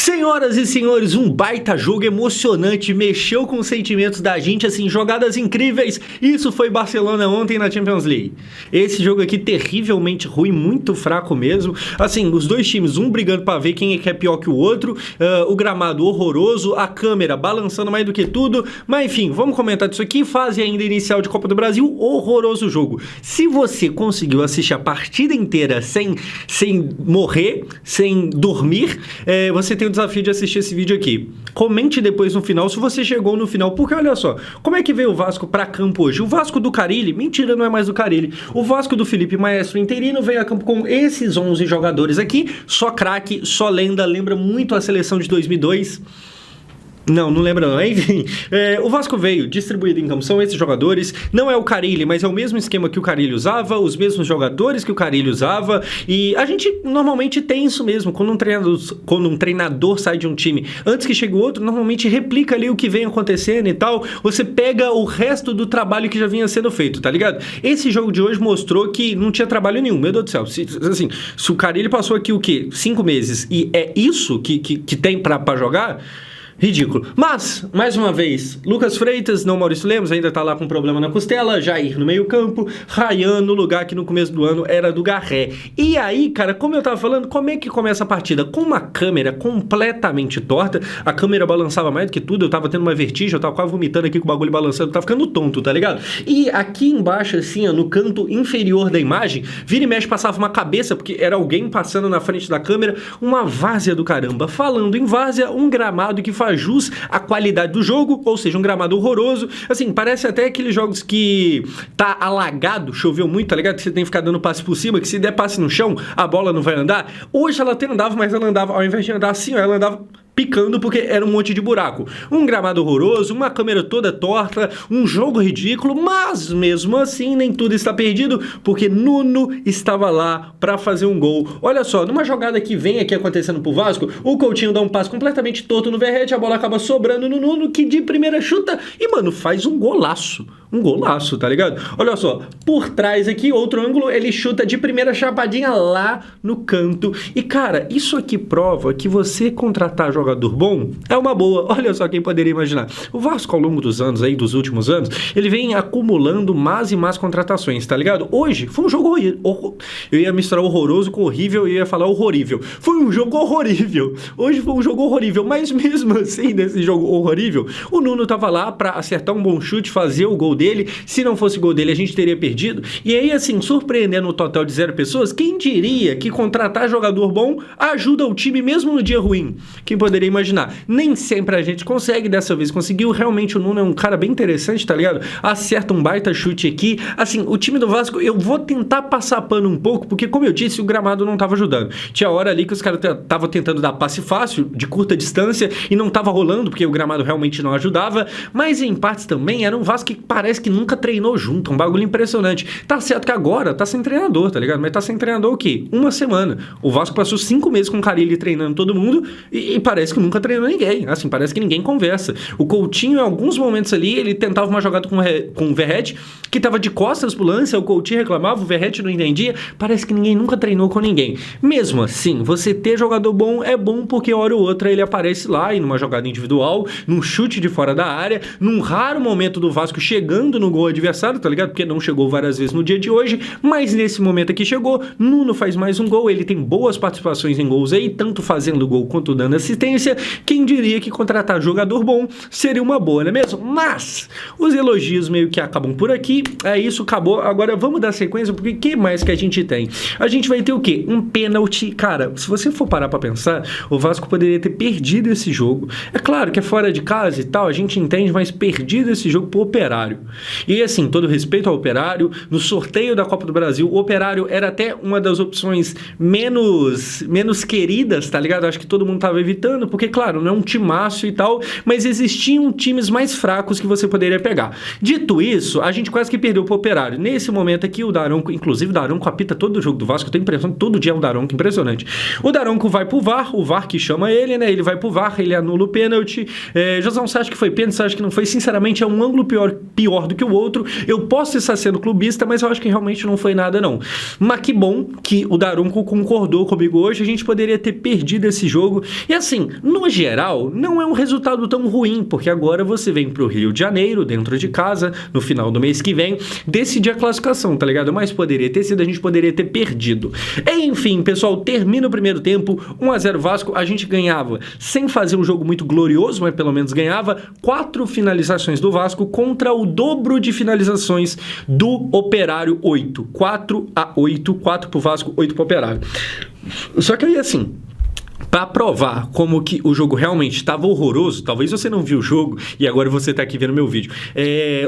Senhoras e senhores, um baita jogo emocionante, mexeu com os sentimentos da gente, assim, jogadas incríveis. Isso foi Barcelona ontem na Champions League. Esse jogo aqui terrivelmente ruim, muito fraco mesmo. Assim, os dois times, um brigando pra ver quem é que é pior que o outro, o gramado horroroso, a câmera balançando mais do que tudo. Mas enfim, vamos comentar disso aqui. Fase ainda inicial de Copa do Brasil, horroroso jogo. Se você conseguiu assistir a partida inteira sem morrer, sem dormir, você tem o desafio de assistir esse vídeo aqui. Comente depois no final se você chegou no final, porque olha só, como é que veio o Vasco pra campo hoje? O Vasco do Carille, mentira, não é mais do Carille. O Vasco do Felipe Maestro interino veio a campo com esses 11 jogadores aqui, só craque, só lenda, lembra muito a seleção de 2002. Não lembra não, enfim, o Vasco veio distribuído em campo, são esses jogadores, não é o Carille, mas é o mesmo esquema que o Carille usava, os mesmos jogadores que o Carille usava, e a gente normalmente tem isso mesmo, quando um treinador sai de um time, antes que chegue o outro, normalmente replica ali o que vem acontecendo e tal, você pega o resto do trabalho que já vinha sendo feito, tá ligado? Esse jogo de hoje mostrou que não tinha trabalho nenhum, meu Deus do céu, se o Carille passou aqui o quê? 5 meses, e é isso que tem pra jogar? Ridículo. Mas, mais uma vez, Lucas Freitas, não Maurício Lemos, ainda tá lá com problema na costela, Jair no meio campo, Ryan no lugar que no começo do ano era do Garré. E aí, cara, como eu tava falando, como é que começa a partida? Com uma câmera completamente torta, a câmera balançava mais do que tudo, eu tava tendo uma vertigem, eu tava quase vomitando aqui com o bagulho balançando, eu tava ficando tonto, tá ligado? E aqui embaixo, assim, ó, no canto inferior da imagem, vira e mexe passava uma cabeça, porque era alguém passando na frente da câmera, uma várzea do caramba. Falando em várzea, um gramado que faz jus à qualidade do jogo, ou seja, um gramado horroroso. Assim, parece até aqueles jogos que tá alagado, choveu muito, tá ligado? Que você tem que ficar dando passe por cima, que se der passe no chão, a bola não vai andar. Hoje ela até andava, mas ela andava, ao invés de andar assim, ó, ela andava picando porque era um monte de buraco. Um gramado horroroso, uma câmera toda torta, um jogo ridículo, mas mesmo assim nem tudo está perdido, porque Nuno estava lá para fazer um gol. Olha só, numa jogada que vem aqui acontecendo pro Vasco, o Coutinho dá um passe completamente torto no Verratti, a bola acaba sobrando no Nuno, que de primeira chuta e, mano, faz um golaço. Um golaço, tá ligado? Olha só, por trás aqui, outro ângulo, ele chuta de primeira chapadinha lá no canto. E, cara, isso aqui prova que você contratar jogador bom é uma boa. Olha só quem poderia imaginar. O Vasco, ao longo dos anos aí, dos últimos anos, ele vem acumulando más e más contratações, tá ligado? Hoje foi um jogo horrível. Eu ia misturar horroroso com horrível e ia falar horrorível. Foi um jogo horrorível. Hoje foi um jogo horrível, mas mesmo assim, nesse jogo horrorível, o Nuno tava lá pra acertar um bom chute, fazer o gol dele. Se não fosse gol dele, a gente teria perdido. E aí, assim, surpreendendo o total de 0 pessoas, quem diria que contratar jogador bom ajuda o time mesmo no dia ruim? Quem poderia imaginar? Nem sempre a gente consegue, dessa vez conseguiu. Realmente o Nuno é um cara bem interessante, tá ligado? Acerta um baita chute aqui. Assim, o time do Vasco, eu vou tentar passar pano um pouco, porque como eu disse, o gramado não tava ajudando. Tinha hora ali que os caras estavam tentando dar passe fácil, de curta distância, e não tava rolando, porque o gramado realmente não ajudava. Mas em partes também, era um Vasco que parece que nunca treinou junto, um bagulho impressionante. Tá certo que agora tá sem treinador, tá ligado? Mas tá sem treinador o quê? Uma semana. O Vasco passou 5 meses com o Carille treinando todo mundo e parece que nunca treinou ninguém. Assim, parece que ninguém conversa. O Coutinho, em alguns momentos ali, ele tentava uma jogada com o Verratti, que tava de costas pro lance, o Coutinho reclamava, o Verratti não entendia. Parece que ninguém nunca treinou com ninguém. Mesmo assim, você ter jogador bom é bom porque hora ou outra ele aparece lá, em uma jogada individual, num chute de fora da área, num raro momento do Vasco chegando no gol adversário, tá ligado? Porque não chegou várias vezes no dia de hoje, mas nesse momento aqui chegou. Nuno faz mais um gol, ele tem boas participações em gols aí, tanto fazendo gol quanto dando assistência. Quem diria que contratar jogador bom seria uma boa, não é mesmo? Mas os elogios meio que acabam por aqui, é isso, acabou. Agora vamos dar sequência, porque o que mais que a gente tem? A gente vai ter o quê? Um pênalti. Cara, se você for parar pra pensar, o Vasco poderia ter perdido esse jogo. É claro que é fora de casa e tal, a gente entende, mas perdido esse jogo pro Operário. E assim, todo respeito ao Operário, no sorteio da Copa do Brasil, o Operário era até uma das opções menos queridas, tá ligado? Acho que todo mundo tava evitando, porque claro, não é um timaço e tal, mas existiam times mais fracos que você poderia pegar. Dito isso, a gente quase que perdeu pro Operário. Nesse momento aqui, o Daronco, inclusive o Daronco apita todo o jogo do Vasco, eu tenho a impressão que todo dia é um Daronco, impressionante. O Daronco vai pro VAR, o VAR que chama ele, né? Ele vai pro VAR, ele anula o pênalti. Josão, você acha que foi pênalti? Você acha que não foi? Sinceramente, é um ângulo pior pior do que o outro. Eu posso estar sendo clubista, mas eu acho que realmente não foi nada, não. Mas que bom que o Daronco concordou comigo hoje. A gente poderia ter perdido esse jogo. E assim, no geral, não é um resultado tão ruim, porque agora você vem pro Rio de Janeiro, dentro de casa, no final do mês que vem, decidir a classificação, tá ligado? Mas poderia ter sido, a gente poderia ter perdido. Enfim, pessoal, termina o primeiro tempo, 1-0 Vasco, a gente ganhava sem fazer um jogo muito glorioso, mas pelo menos ganhava. 4 finalizações do Vasco contra o dobro de finalizações do Operário, 8. 4-8, 4 pro Vasco, 8 pro Operário. Só que aí, assim, para provar como que o jogo realmente estava horroroso, talvez você não viu o jogo e agora você está aqui vendo meu vídeo.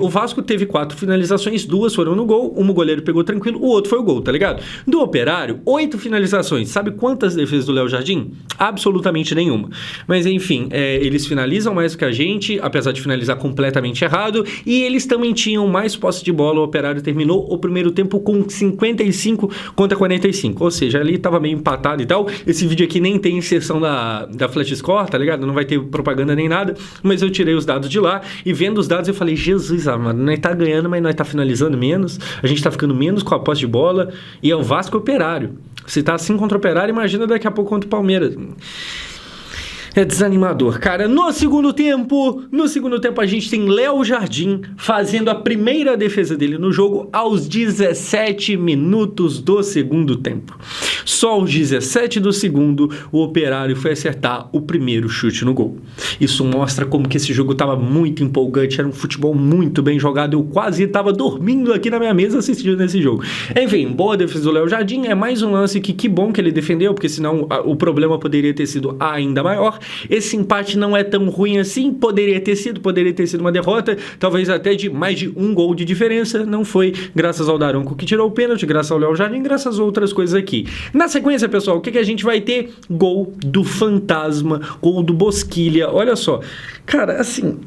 O Vasco teve 4 finalizações, 2 foram no gol, uma o goleiro pegou tranquilo, o outro foi o gol, tá ligado? Do Operário, 8 finalizações. Sabe quantas defesas do Léo Jardim? Absolutamente nenhuma. Mas enfim, eles finalizam mais do que a gente, apesar de finalizar completamente errado, e eles também tinham mais posse de bola. O Operário terminou o primeiro tempo com 55 contra 45, ou seja, ali estava meio empatado e tal. Esse vídeo aqui nem tem inserção da Flash Score, tá ligado? Não vai ter propaganda nem nada, mas eu tirei os dados de lá e vendo os dados eu falei, Jesus amado, nós tá ganhando, mas nós tá finalizando menos, a gente tá ficando menos com a posse de bola e é o Vasco Operário. Se tá assim contra o Operário, imagina daqui a pouco contra o Palmeiras. É desanimador, cara. No segundo tempo a gente tem Léo Jardim fazendo a primeira defesa dele no jogo aos 17 minutos do segundo tempo. Só aos 17 do segundo, o Operário foi acertar o primeiro chute no gol. Isso mostra como que esse jogo estava muito empolgante, era um futebol muito bem jogado. Eu quase estava dormindo aqui na minha mesa assistindo esse jogo. Enfim, boa defesa do Léo Jardim. É mais um lance que bom que ele defendeu, porque senão o problema poderia ter sido ainda maior. Esse empate não é tão ruim assim, poderia ter sido uma derrota, talvez até de mais de um gol de diferença, não foi, graças ao Daronco que tirou o pênalti, graças ao Léo Jardim, graças a outras coisas aqui. Na sequência, pessoal, o que a gente vai ter? Gol do Fantasma, gol do Bosquilha, olha só, cara, assim,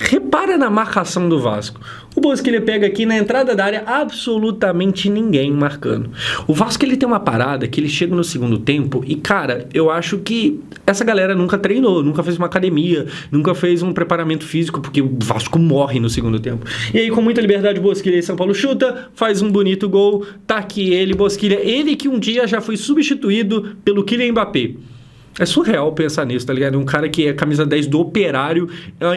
repara na marcação do Vasco. O Bosquilha pega aqui na entrada da área, absolutamente ninguém marcando. O Vasco, ele tem uma parada que ele chega no segundo tempo e, cara, eu acho que essa galera nunca treinou, nunca fez uma academia, nunca fez um preparamento físico, porque o Vasco morre no segundo tempo. E aí, com muita liberdade, o Bosquilha e São Paulo chuta, faz um bonito gol, tá aqui ele, Bosquilha, ele que um dia já foi substituído pelo Kylian Mbappé. É surreal pensar nisso, tá ligado? Um cara que é camisa 10 do Operário,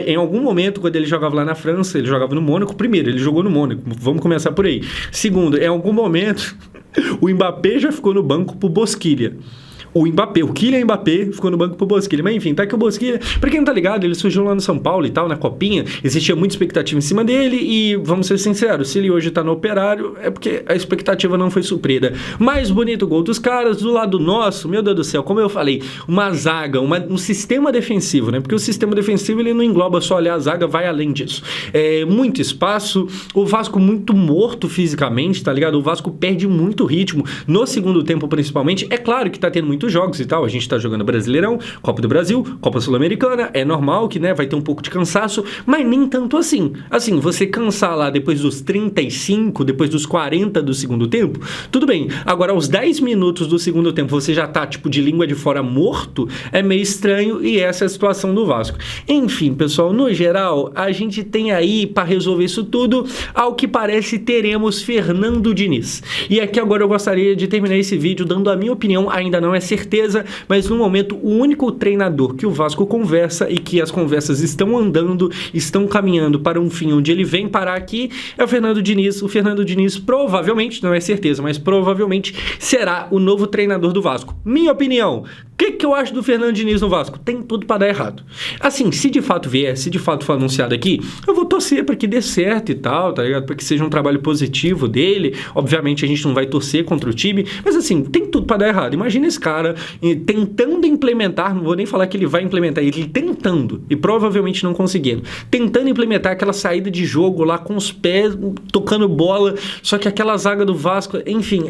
em algum momento, quando ele jogava lá na França, ele jogava no Mônaco. Primeiro, ele jogou no Mônaco, vamos começar por aí. Segundo, em algum momento, o Mbappé já ficou no banco pro Bosquilha. O Kylian Mbappé ficou no banco pro Bosquilha. Mas enfim, tá que o Bosquilha, pra quem não tá ligado, ele surgiu lá no São Paulo e tal, na Copinha, existia muita expectativa em cima dele e, vamos ser sinceros, se ele hoje tá no Operário, é porque a expectativa não foi suprida. Mais bonito gol dos caras, do lado nosso, meu Deus do céu, como eu falei, uma zaga, um sistema defensivo, né? Porque o sistema defensivo, ele não engloba só ali a zaga, vai além disso. Muito espaço, o Vasco muito morto fisicamente, tá ligado? O Vasco perde muito ritmo, no segundo tempo principalmente. É claro que tá tendo muito jogos e tal, a gente tá jogando Brasileirão, Copa do Brasil, Copa Sul-Americana, é normal que, né, vai ter um pouco de cansaço, mas nem tanto assim. Assim, você cansar lá depois dos 35, depois dos 40 do segundo tempo, tudo bem. Agora, aos 10 minutos do segundo tempo, você já tá, tipo, de língua de fora morto, é meio estranho e essa é a situação do Vasco. Enfim, pessoal, no geral, a gente tem aí, para resolver isso tudo, ao que parece, teremos Fernando Diniz. E aqui agora eu gostaria de terminar esse vídeo dando a minha opinião, ainda não é certeza, mas no momento o único treinador que o Vasco conversa e que as conversas estão andando, estão caminhando para um fim onde ele vem parar aqui, é o Fernando Diniz. O Fernando Diniz provavelmente, não é certeza, mas provavelmente será o novo treinador do Vasco. Minha opinião, o que eu acho do Fernando Diniz no Vasco? Tem tudo para dar errado. Assim, se de fato vier, se de fato for anunciado aqui, eu vou torcer para que dê certo e tal, tá ligado? Para que seja um trabalho positivo dele. Obviamente a gente não vai torcer contra o time, mas assim, tem tudo para dar errado. Imagina esse cara tentando implementar, não vou nem falar que ele vai implementar, ele tentando, e provavelmente não conseguindo, tentando implementar aquela saída de jogo lá com os pés, tocando bola, só que aquela zaga do Vasco, enfim,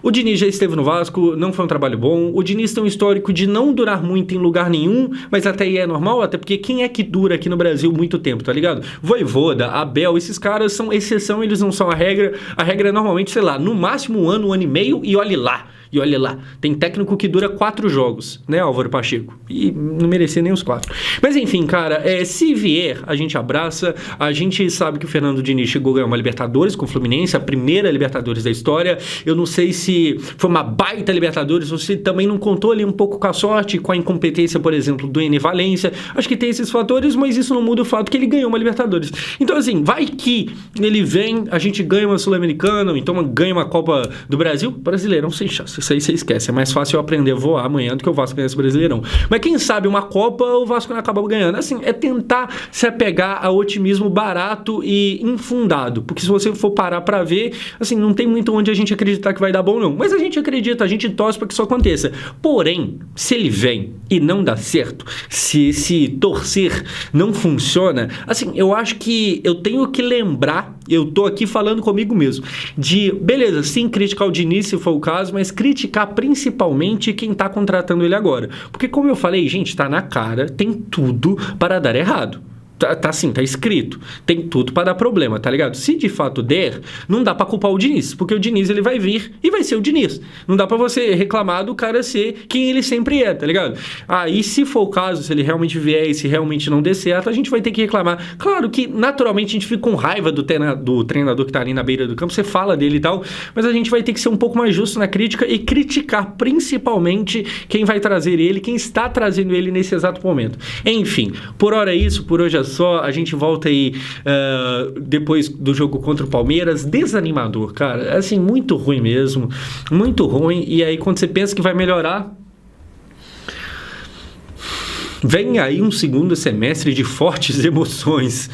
o Diniz já esteve no Vasco, não foi um trabalho bom, o Diniz tem um histórico de não durar muito em lugar nenhum, mas até aí é normal, até porque quem é que dura aqui no Brasil muito tempo, tá ligado? Vojvoda, Abel, esses caras são exceção, eles não são a regra é normalmente, sei lá, no máximo um ano e meio, e olhe lá. E olha lá, tem técnico que dura 4 jogos, né, Álvaro Pacheco? E não merecia nem os 4. Mas enfim, cara, se vier, a gente abraça. A gente sabe que o Fernando Diniz chegou a ganhar uma Libertadores com o Fluminense, a primeira Libertadores da história. Eu não sei se foi uma baita Libertadores ou se também não contou ali um pouco com a sorte, com a incompetência, por exemplo, do Ené Valencia. Acho que tem esses fatores, mas isso não muda o fato que ele ganhou uma Libertadores. Então, assim, vai que ele vem, a gente ganha uma Sul-Americana, ou então ganha uma Copa do Brasil, Brasileirão sem chance. Isso aí você esquece. É mais fácil eu aprender a voar amanhã do que o Vasco ganhar esse Brasileirão. Mas quem sabe uma Copa o Vasco não acaba ganhando. Assim, é tentar se apegar a otimismo barato e infundado. Porque se você for parar pra ver, assim, não tem muito onde a gente acreditar que vai dar bom, não. Mas a gente acredita, a gente torce pra que isso aconteça. Porém, se ele vem e não dá certo, se esse torcer não funciona, assim, eu acho que eu tenho que lembrar, eu tô aqui falando comigo mesmo, de, beleza, sim, criticar o Diniz se for o caso, mas criticar principalmente quem tá contratando ele agora. Porque como eu falei, gente, tá na cara, tem tudo para dar errado. Tá assim, tá escrito. Tem tudo pra dar problema, tá ligado? Se de fato der, não dá pra culpar o Diniz, porque o Diniz ele vai vir e vai ser o Diniz. Não dá pra você reclamar do cara ser quem ele sempre é, tá ligado? Aí, se for o caso, se ele realmente vier e se realmente não der certo, a gente vai ter que reclamar. Claro que, naturalmente, a gente fica com raiva do treinador que tá ali na beira do campo, você fala dele e tal, mas a gente vai ter que ser um pouco mais justo na crítica e criticar principalmente quem vai trazer ele, quem está trazendo ele nesse exato momento. Enfim, por hora é isso, por hoje é só, a gente volta aí depois do jogo contra o Palmeiras, desanimador, cara, assim, muito ruim mesmo, muito ruim, e aí quando você pensa que vai melhorar, vem aí um segundo semestre de fortes emoções.